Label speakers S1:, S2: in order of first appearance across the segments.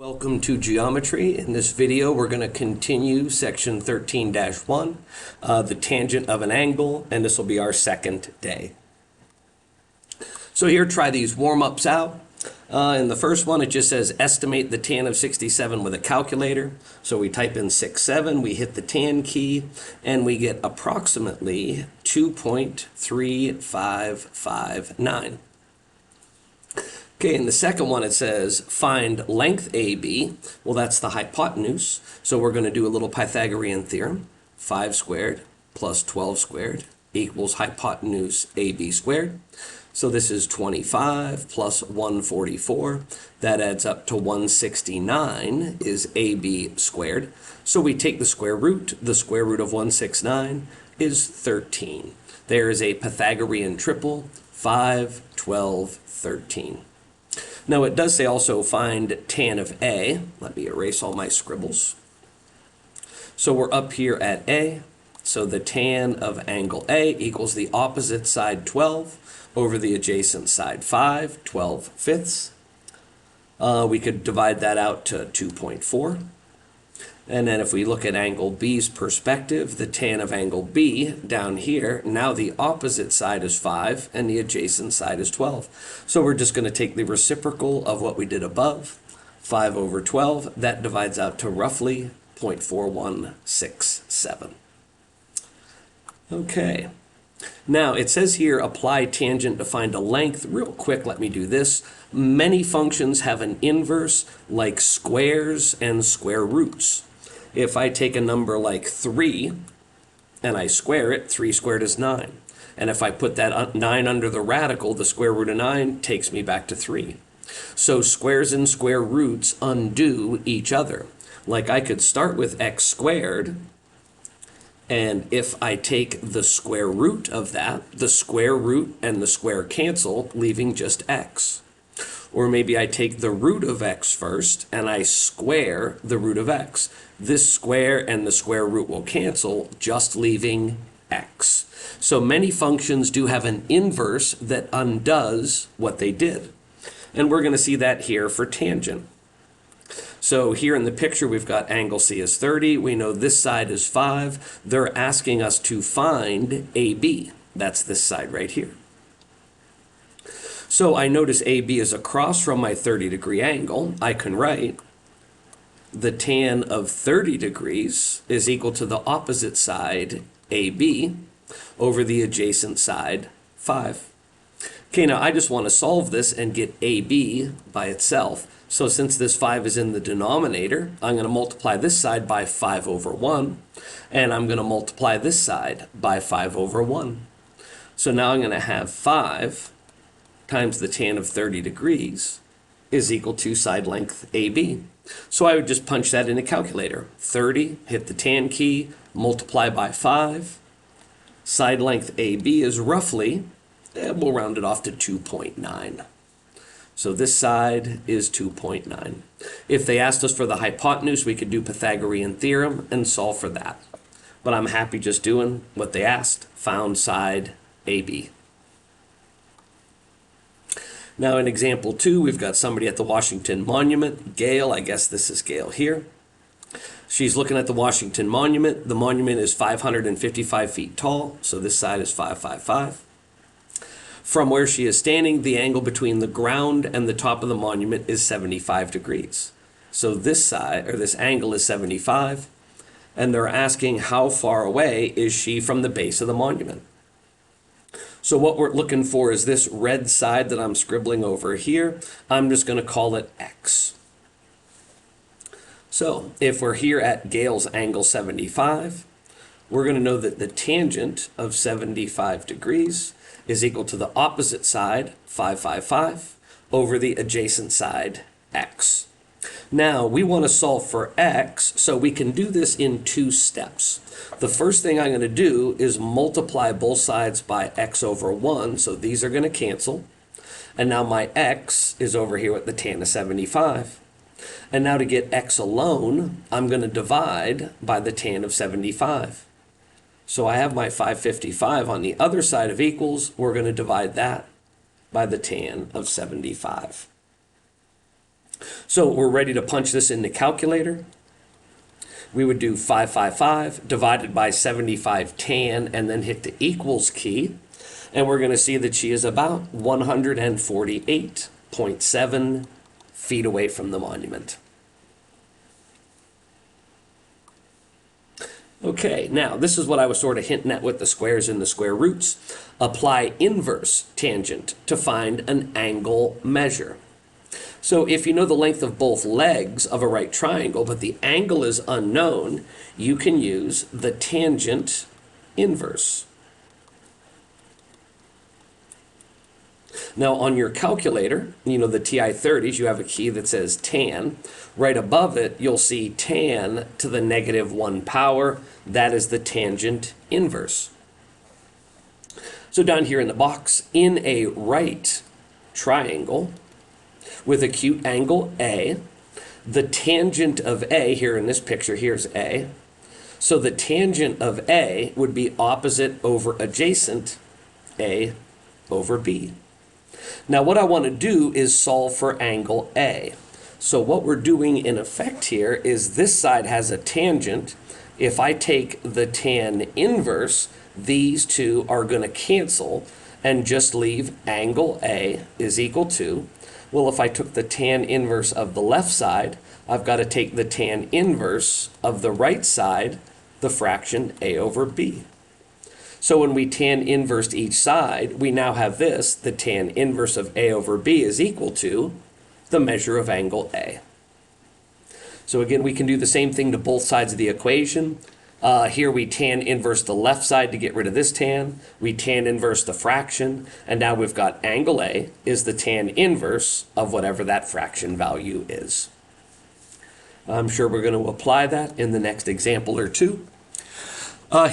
S1: Welcome to Geometry. In this video, we're going to continue section 13-1, the tangent of an angle, and this will be our second day. So here, try these warm-ups out. In the first one, it just says estimate the tan of 67 with a calculator. So we type in 67, we hit the tan key, and we get approximately 2.3559. Okay, in the second one it says find length AB. Well, that's the hypotenuse. So we're going to do a little Pythagorean theorem. 5 squared plus 12 squared equals hypotenuse AB squared. So this is 25 plus 144. That adds up to 169 is AB squared. So we take the square root. The square root of 169 is 13. There is a Pythagorean triple, 5, 12, 13. Now it does say also find tan of A. Let me erase all my scribbles. So we're up here at A. So the tan of angle A equals the opposite side 12 over the adjacent side 5, 12 fifths. We could divide that out to 2.4. And then if we look at angle B's perspective, the tan of angle B down here, now the opposite side is 5 and the adjacent side is 12. So we're just going to take the reciprocal of what we did above, 5 over 12. That divides out to roughly 0.4167. Okay. Now it says here apply tangent to find a length. Real quick, let me do this. Many functions have an inverse like squares and square roots. If I take a number like 3 and I square it, 3 squared is 9. And if I put that 9 under the radical, the square root of 9 takes me back to 3. So squares and square roots undo each other. Like I could start with x squared, and if I take the square root of that, the square root and the square cancel, leaving just x. Or maybe I take the root of x first and I square the root of x. This square and the square root will cancel, just leaving x. So many functions do have an inverse that undoes what they did. And we're going to see that here for tangent. So here in the picture, we've got angle C is 30. We know this side is 5. They're asking us to find AB. That's this side right here. So I notice AB is across from my 30-degree angle. I can write the tan of 30 degrees is equal to the opposite side, AB, over the adjacent side, 5. Okay, now I just want to solve this and get AB by itself. So since this 5 is in the denominator, I'm going to multiply this side by 5 over 1, and I'm going to multiply this side by 5 over 1. So now I'm going to have 5 times the tan of 30 degrees is equal to side length AB. So I would just punch that in a calculator. 30, hit the tan key, multiply by 5. Side length AB is roughly, we'll round it off to 2.9. So this side is 2.9. If they asked us for the hypotenuse, we could do Pythagorean theorem and solve for that. But I'm happy just doing what they asked, found side AB. Now in example 2, we've got somebody at the Washington Monument. Gail, I guess this is Gail here. She's looking at the Washington Monument. The monument is 555 feet tall, so this side is 555. From where she is standing, the angle between the ground and the top of the monument is 75 degrees. So this side, or this angle, is 75, and they're asking how far away is she from the base of the monument. So what we're looking for is this red side that I'm scribbling over here. I'm just going to call it X. So if we're here at Gail's angle 75, we're going to know that the tangent of 75 degrees is equal to the opposite side, 555, over the adjacent side, X. Now, we want to solve for X, so we can do this in 2 steps. The first thing I'm going to do is multiply both sides by X over 1, so these are going to cancel. And now my X is over here with the tan of 75. And now to get X alone, I'm going to divide by the tan of 75. So I have my 555 on the other side of equals. We're going to divide that by the tan of 75. So we're ready to punch this in the calculator. We would do 555 divided by 75 tan and then hit the equals key. And we're going to see that she is about 148.7 feet away from the monument. Okay, now this is what I was sort of hinting at with the squares and the square roots. Apply inverse tangent to find an angle measure. So if you know the length of both legs of a right triangle, but the angle is unknown, you can use the tangent inverse. Now on your calculator, you know the TI-30s, you have a key that says tan. Right above it, you'll see tan to the -1 power. That is the tangent inverse. So down here in the box, in a right triangle with acute angle A, the tangent of A, here in this picture, here's A. So the tangent of A would be opposite over adjacent A over B. Now what I want to do is solve for angle A. So what we're doing in effect here is this side has a tangent. If I take the tan inverse, these two are going to cancel and just leave angle A is equal to, well, if I took the tan inverse of the left side, I've got to take the tan inverse of the right side, the fraction A over B. So when we tan inverse each side, we now have this, the tan inverse of A over B is equal to the measure of angle A. So again, we can do the same thing to both sides of the equation. Here we tan inverse the left side to get rid of this tan. We tan inverse the fraction, and now we've got angle A is the tan inverse of whatever that fraction value is. I'm sure we're going to apply that in the next example or two.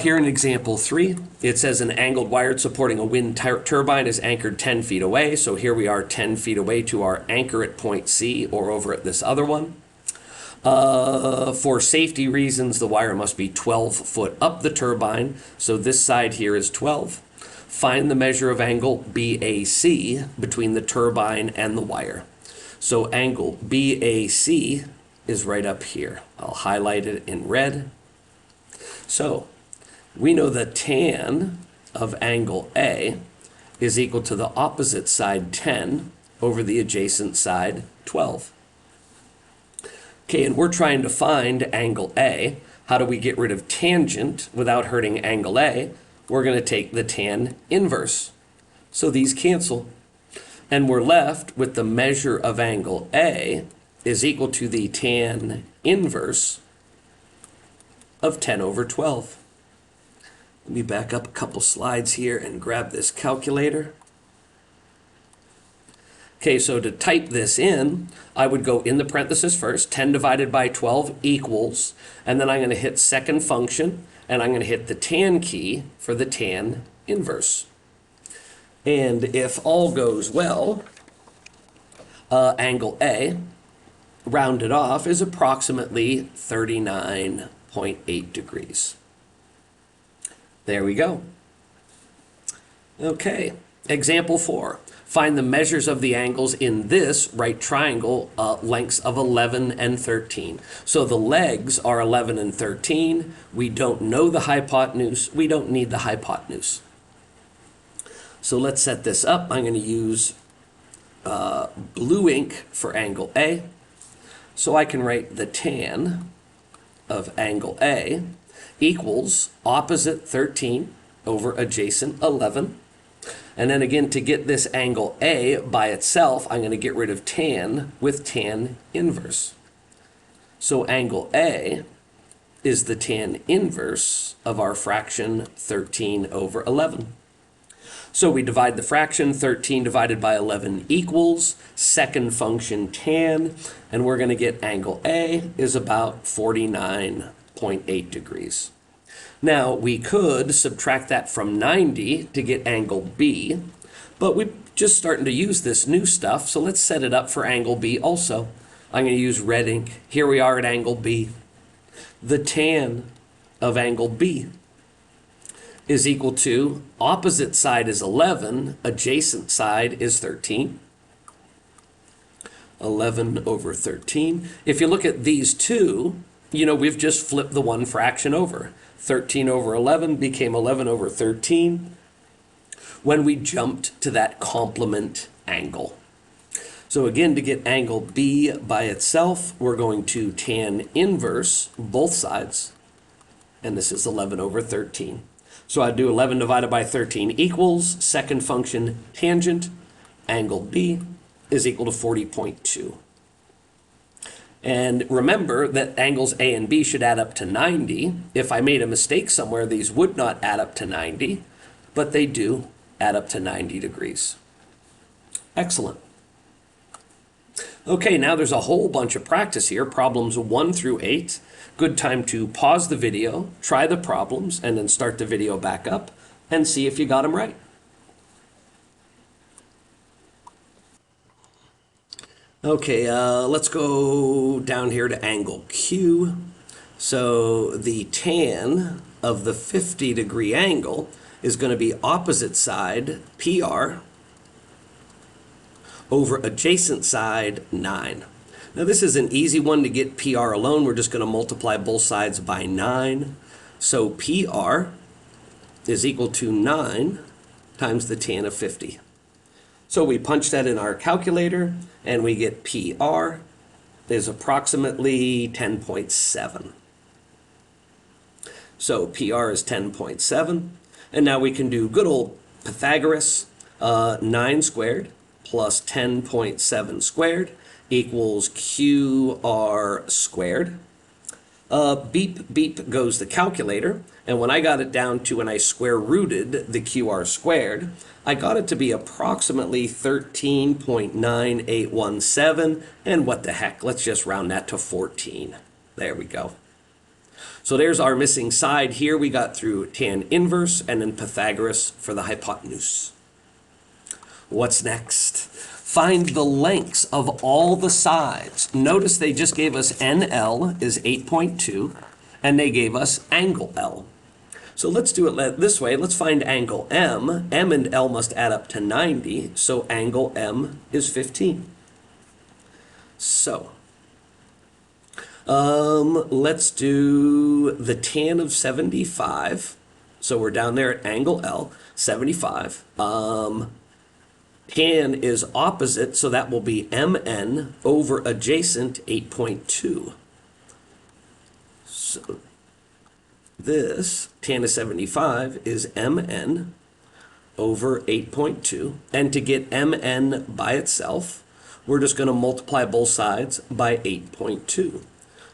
S1: Here in example 3, it says an angled wire supporting a wind turbine is anchored 10 feet away. So here we are 10 feet away to our anchor at point C or over at this other one. For safety reasons, the wire must be 12 foot up the turbine. So this side here is 12. Find the measure of angle BAC between the turbine and the wire. So angle BAC is right up here. I'll highlight it in red. So we know that tan of angle A is equal to the opposite side 10 over the adjacent side 12. Okay, and we're trying to find angle A. How do we get rid of tangent without hurting angle A? We're going to take the tan inverse. So these cancel. And we're left with the measure of angle A is equal to the tan inverse of 10 over 12. Let me back up a couple slides here and grab this calculator. Okay, so to type this in, I would go in the parenthesis first, 10 divided by 12 equals, and then I'm going to hit second function, and I'm going to hit the tan key for the tan inverse. And if all goes well, angle A, rounded off, is approximately 39.8 degrees. There we go. Okay, example 4. Find the measures of the angles in this right triangle, lengths of 11 and 13. So the legs are 11 and 13. We don't know the hypotenuse. We don't need the hypotenuse. So let's set this up. I'm going to use blue ink for angle A. So I can write the tan of angle A equals opposite 13 over adjacent 11. And then again, to get this angle A by itself, I'm going to get rid of tan with tan inverse. So angle A is the tan inverse of our fraction 13 over 11. So we divide the fraction, 13 divided by 11 equals second function tan, and we're going to get angle A is about 49.8 degrees. Now, we could subtract that from 90 to get angle B, but we're just starting to use this new stuff, so let's set it up for angle B also. I'm going to use red ink. Here we are at angle B. The tan of angle B is equal to, opposite side is 11, adjacent side is 13. 11 over 13. If you look at these two, we've just flipped the one fraction over. 13 over 11 became 11 over 13 when we jumped to that complement angle. So again, to get angle B by itself, we're going to tan inverse both sides, and this is 11 over 13. So I'd do 11 divided by 13 equals, second function tangent, angle B is equal to 40.2. And remember that angles A and B should add up to 90. If I made a mistake somewhere, these would not add up to 90, but they do add up to 90 degrees. Excellent. Okay, now there's a whole bunch of practice here, problems 1 through 8. Good time to pause the video, try the problems, and then start the video back up and see if you got them right. Okay, let's go down here to angle Q. So the tan of the 50-degree angle is going to be opposite side, PR, over adjacent side, 9. Now this is an easy one to get PR alone. We're just going to multiply both sides by 9. So PR is equal to 9 times the tan of 50. So we punch that in our calculator, and we get PR is approximately 10.7. So PR is 10.7. And now we can do good old Pythagoras. 9 squared plus 10.7 squared equals QR squared. Beep, beep goes the calculator. And when I got it down to when I square rooted the QR squared, I got it to be approximately 13.9817. And what the heck, let's just round that to 14. There we go. So there's our missing side here. We got through tan inverse and then Pythagoras for the hypotenuse. What's next? Find the lengths of all the sides. Notice they just gave us NL is 8.2, and they gave us angle L. So let's do it this way. Let's find angle M. M and L must add up to 90, so angle M is 15. So let's do the tan of 75. So we're down there at angle L, 75. Tan is opposite, so that will be MN over adjacent 8.2. So this tan of 75 is MN over 8.2. And to get MN by itself, we're just going to multiply both sides by 8.2.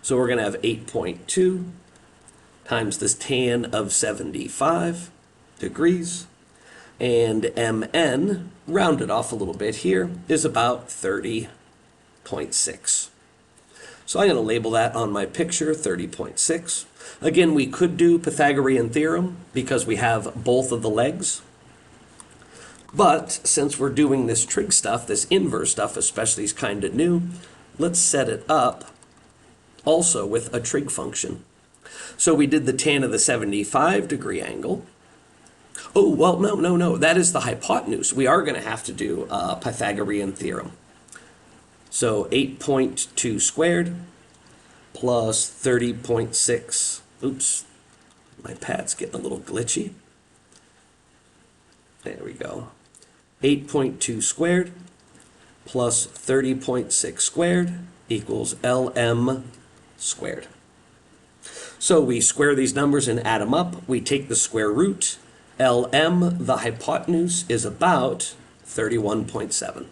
S1: So we're going to have 8.2 times this tan of 75 degrees. And MN, rounded off a little bit here, is about 30.6. So I'm going to label that on my picture, 30.6. Again, we could do Pythagorean theorem because we have both of the legs. But since we're doing this trig stuff, this inverse stuff especially is kind of new, let's set it up also with a trig function. So we did the tan of the 75-degree angle. Oh, well, no. That is the hypotenuse. We are going to have to do Pythagorean theorem. So 8.2 squared plus 30.6. Oops, my pad's getting a little glitchy. There we go. 8.2 squared plus 30.6 squared equals LM squared. So we square these numbers and add them up. We take the square root. LM, the hypotenuse, is about 31.7.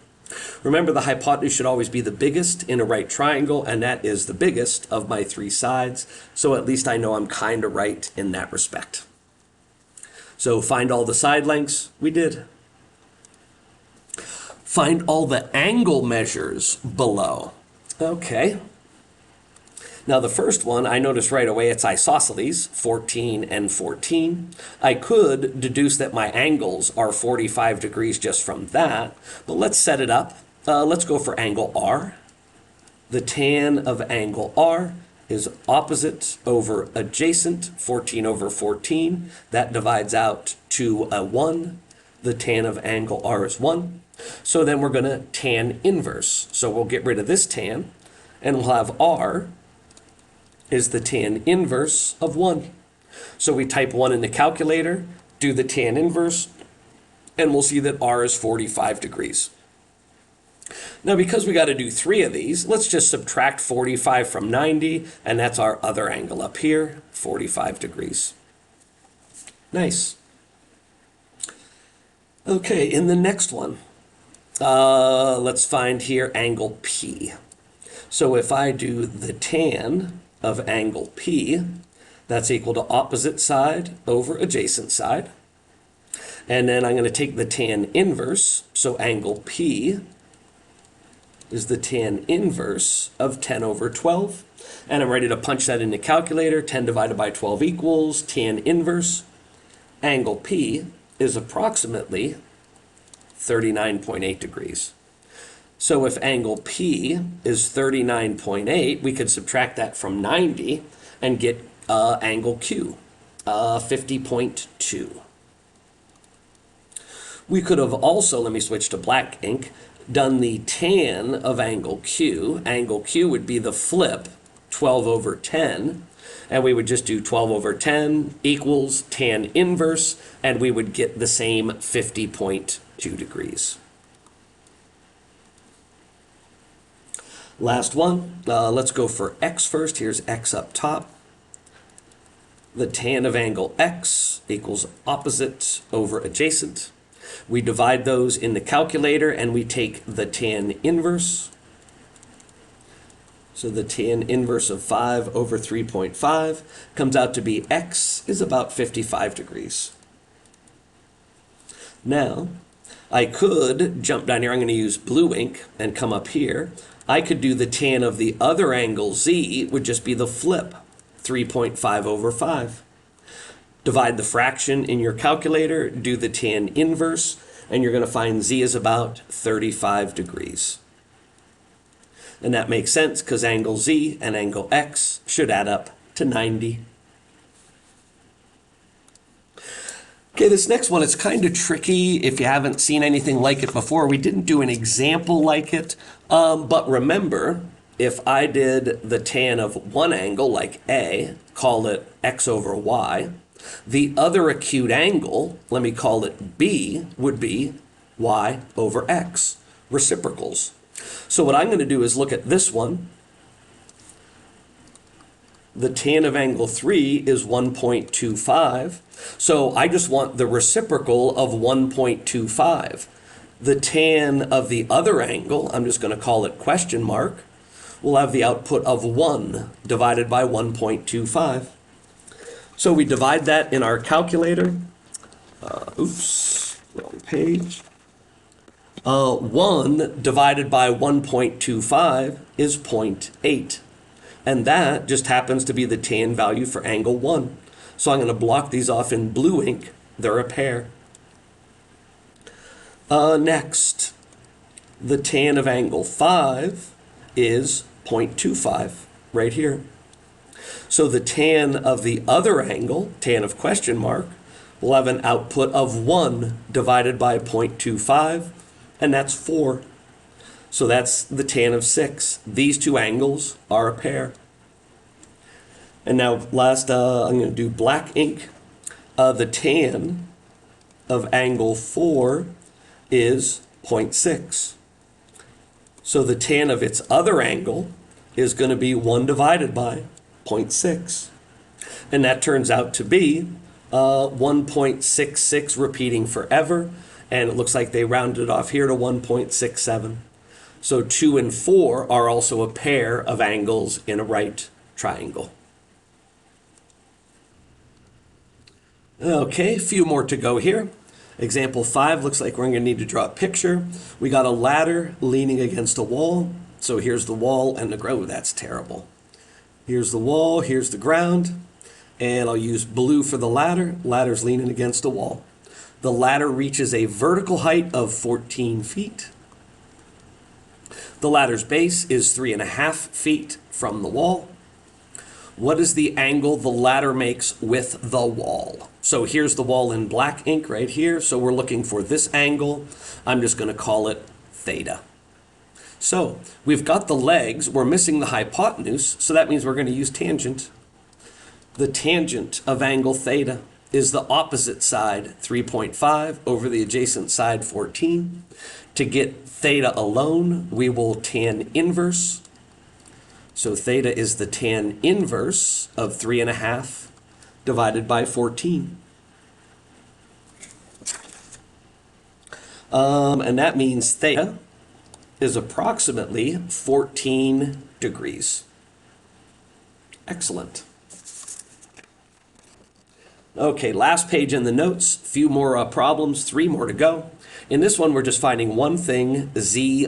S1: Remember, the hypotenuse should always be the biggest in a right triangle, and that is the biggest of my three sides. So at least I know I'm kind of right in that respect. So find all the side lengths. We did. Find all the angle measures below. Okay. Now the first one, I noticed right away it's isosceles, 14 and 14. I could deduce that my angles are 45 degrees just from that, but let's set it up. Let's go for angle R. The tan of angle R is opposite over adjacent, 14 over 14. That divides out to a 1. The tan of angle R is 1. So then we're going to tan inverse. So we'll get rid of this tan, and we'll have r is the tan inverse of 1. So we type 1 in the calculator, do the tan inverse, and we'll see that r is 45 degrees. Now, because we got to do 3 of these, let's just subtract 45 from 90, and that's our other angle up here, 45 degrees. Nice. Okay, in the next one, let's find here angle P. So if I do the tan of angle P, that's equal to opposite side over adjacent side. And then I'm going to take the tan inverse, so angle P is the tan inverse of 10 over 12. And I'm ready to punch that in the calculator. 10 divided by 12 equals tan inverse. Angle P is approximately 39.8 degrees. So if angle P is 39.8, we could subtract that from 90 and get angle Q, 50.2. We could have also, let me switch to black ink, done the tan of angle Q. Angle Q would be the flip, 12 over 10. And we would just do 12 over 10 equals tan inverse, and we would get the same 50.2 degrees. Last one, let's go for x first. Here's x up top. The tan of angle x equals opposite over adjacent. We divide those in the calculator and we take the tan inverse. So the tan inverse of 5 over 3.5 comes out to be x is about 55 degrees. Now, I could jump down here. I'm going to use blue ink and come up here. I could do the tan of the other angle z, would just be the flip, 3.5 over 5. Divide the fraction in your calculator, do the tan inverse, and you're going to find z is about 35 degrees. And that makes sense because angle z and angle x should add up to 90. Okay, this next one, it's kind of tricky if you haven't seen anything like it before. We didn't do an example like it, but remember, if I did the tan of one angle, like A, call it x over y, the other acute angle, let me call it B, would be y over x, reciprocals. So what I'm going to do is look at this one. The tan of angle 3 is 1.25. So I just want the reciprocal of 1.25. The tan of the other angle, I'm just going to call it question mark, will have the output of 1 divided by 1.25. So we divide that in our calculator. Wrong page. 1 divided by 1.25 is 0.8. And that just happens to be the tan value for angle 1. So I'm going to block these off in blue ink. They're a pair. Next, the tan of angle 5 is 0.25, right here. So the tan of the other angle, tan of question mark, will have an output of 1 divided by 0.25, and that's 4. So that's the tan of 6. These two angles are a pair. And now last, I'm going to do black ink. The tan of angle 4 is 0.6. So the tan of its other angle is going to be 1 divided by 0.6. And that turns out to be 1.66 repeating forever. And it looks like they rounded off here to 1.67. So 2 and 4 are also a pair of angles in a right triangle. Okay, a few more to go here. Example 5 looks like we're going to need to draw a picture. We got a ladder leaning against a wall. So here's the wall and the ground. Oh, that's terrible. Here's the wall, here's the ground. And I'll use blue for the ladder. Ladder's leaning against a wall. The ladder reaches a vertical height of 14 feet. The ladder's base is 3.5 feet from the wall. What is the angle the ladder makes with the wall? So here's the wall in black ink right here. So we're looking for this angle. I'm just going to call it theta. So we've got the legs. We're missing the hypotenuse. So that means we're going to use tangent. The tangent of angle theta is the opposite side, 3.5, over the adjacent side, 14. To get theta alone, we will tan inverse. So theta is the tan inverse of 3.5 divided by 14. And that means theta is approximately 14 degrees. Excellent. Okay, last page in the notes, few more problems, 3 more to go. In this one, we're just finding one thing, zy.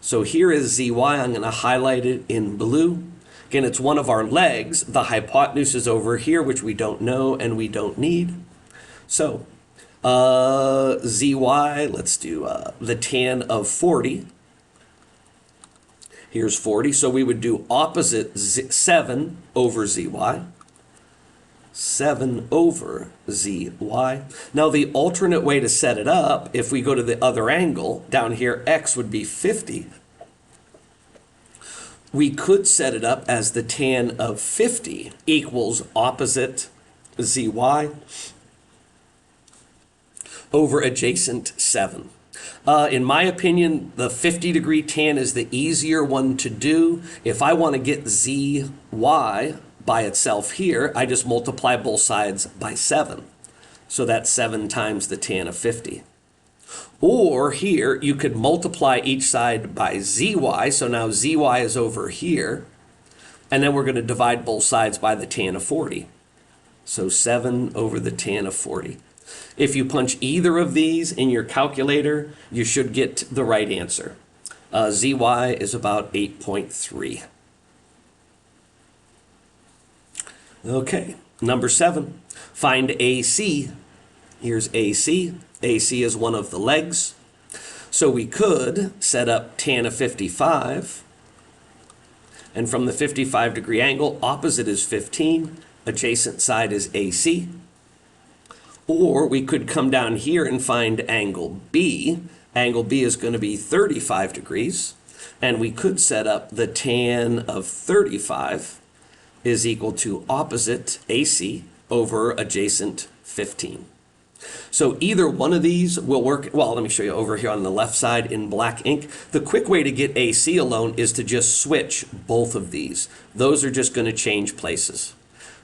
S1: So here is zy. I'm going to highlight it in blue. Again, it's one of our legs. The hypotenuse is over here, which we don't know and we don't need. So zy, let's do the tan of 40. Here's 40. So we would do opposite 7 over zy. 7 over zy. Now the alternate way to set it up, if we go to the other angle, down here x would be 50. We could set it up as the tan of 50 equals opposite zy over adjacent 7. In my opinion, the 50-degree tan is the easier one to do. If I want to get zy by itself here, I just multiply both sides by 7. So that's 7 times the tan of 50. Or here, you could multiply each side by zy. So now zy is over here. And then we're going to divide both sides by the tan of 40. So 7 over the tan of 40. If you punch either of these in your calculator, you should get the right answer. Zy is about 8.3. Okay, number 7, find AC. Here's AC. AC is one of the legs. So we could set up tan of 55. And from the 55-degree angle, opposite is 15. Adjacent side is AC. Or we could come down here and find angle B. Angle B is going to be 35 degrees. And we could set up the tan of 35 is equal to opposite AC over adjacent 15. So either one of these will work. Well, let me show you over here on the left side in black ink. The quick way to get AC alone is to just switch both of these. Those are just going to change places.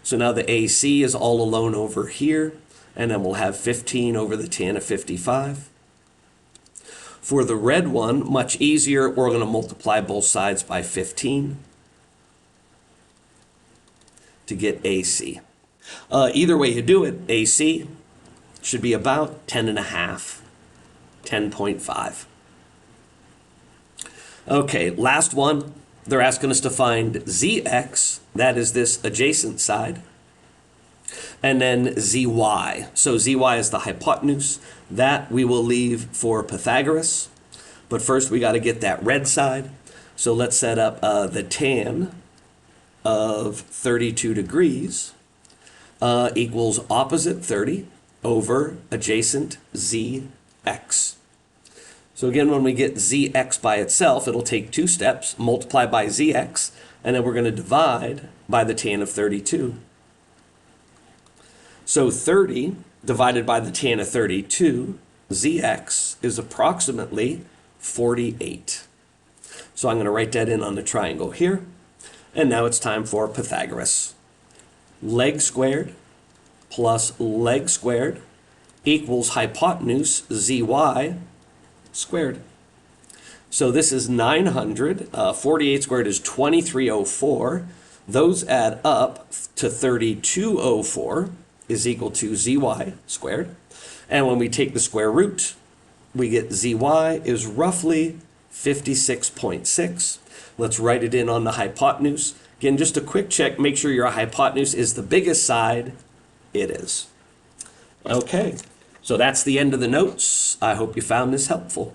S1: So now the AC is all alone over here, and then we'll have 15 over the tan of 55. For the red one, much easier. We're going to multiply both sides by 15. To get AC. Either way you do it, AC should be about 10.5, 10.5. Okay, last one. They're asking us to find ZX, that is this adjacent side, and then ZY. So ZY is the hypotenuse. That we will leave for Pythagoras. But first we got to get that red side. So let's set up the tan of 32 degrees equals opposite 30 over adjacent ZX. So again, when we get ZX by itself, it'll take 2 steps, multiply by ZX, and then we're going to divide by the tan of 32. So 30 divided by the tan of 32, ZX is approximately 48. So I'm going to write that in on the triangle here. And now it's time for Pythagoras. Leg squared plus leg squared equals hypotenuse ZY squared. So this is 900. 48 squared is 2304. Those add up to 3204 is equal to ZY squared. And when we take the square root, we get ZY is roughly 56.6. Let's write it in on the hypotenuse. Again, just a quick check. Make sure your hypotenuse is the biggest side. It is. Okay, so that's the end of the notes. I hope you found this helpful.